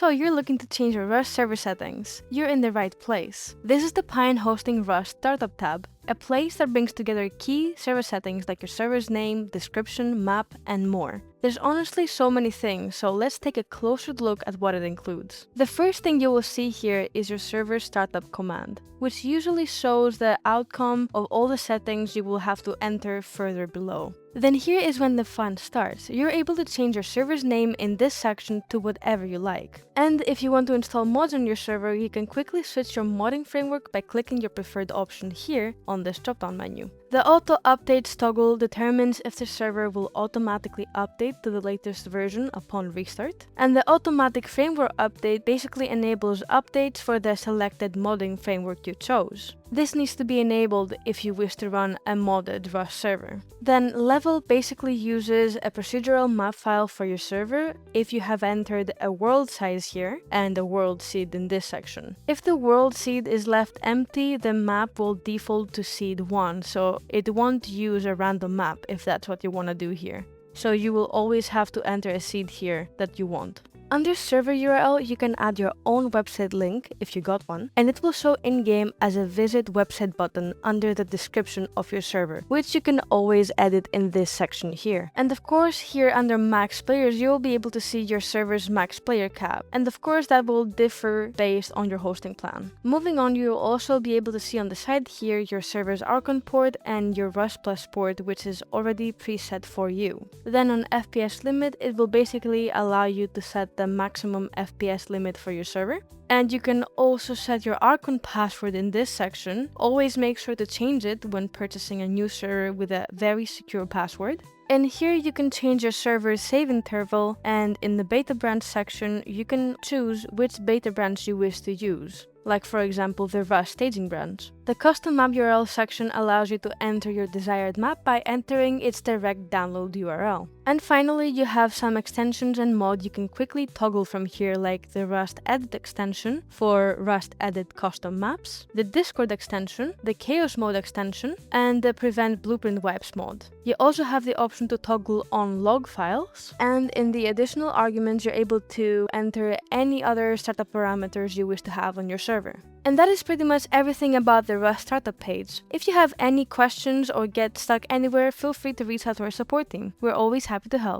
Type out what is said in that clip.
So you're looking to change your Rust server settings. You're in the right place. This is the Pine Hosting Rust Startup tab, a place that brings together key server settings like your server's name, description, map, and more. There's honestly so many things, so let's take a closer look at what it includes. The first thing you will see here is your server startup command, which usually shows the outcome of all the settings you will have to enter further below. Then here is when the fun starts. You're able to change your server's name in this section to whatever you like. And if you want to install mods on your server, you can quickly switch your modding framework by clicking your preferred option here on this drop-down menu. The Auto Updates toggle determines if the server will automatically update to the latest version upon restart. And the Automatic Framework Update basically enables updates for the selected modding framework you chose. This needs to be enabled if you wish to run a modded Rust server. Then Level basically uses a procedural map file for your server if you have entered a world size here and a world seed in this section. If the world seed is left empty, the map will default to seed 1, so it won't use a random map if that's what you want to do here. So you will always have to enter a seed here that you want. Under server URL, you can add your own website link if you got one, and it will show in-game as a visit website button under the description of your server, which you can always edit in this section here. And of course, here under max players, you will be able to see your server's max player cap, and of course that will differ based on your hosting plan. Moving on, you will also be able to see on the side here your server's RCON port and your Rust Plus port, which is already preset for you. Then on FPS limit, it will basically allow you to set the maximum FPS limit for your server. And you can also set your RCON password in this section. Always make sure to change it when purchasing a new server with a very secure password. And here you can change your server's save interval, and in the beta branch section you can choose which beta branch you wish to use, like for example the Rust staging branch. The custom map URL section allows you to enter your desired map by entering its direct download URL. And finally, you have some extensions and mods you can quickly toggle from here, like the Rust Edit extension for Rust Edit custom maps, the Discord extension, the Chaos mode extension, and the Prevent Blueprint Wipes mod. You also have the option to toggle on log files, and in the additional arguments you're able to enter any other startup parameters you wish to have on your server. And that is pretty much everything about the Rust startup page. If you have any questions or get stuck anywhere, feel free to reach out to our support team. We're always happy to help.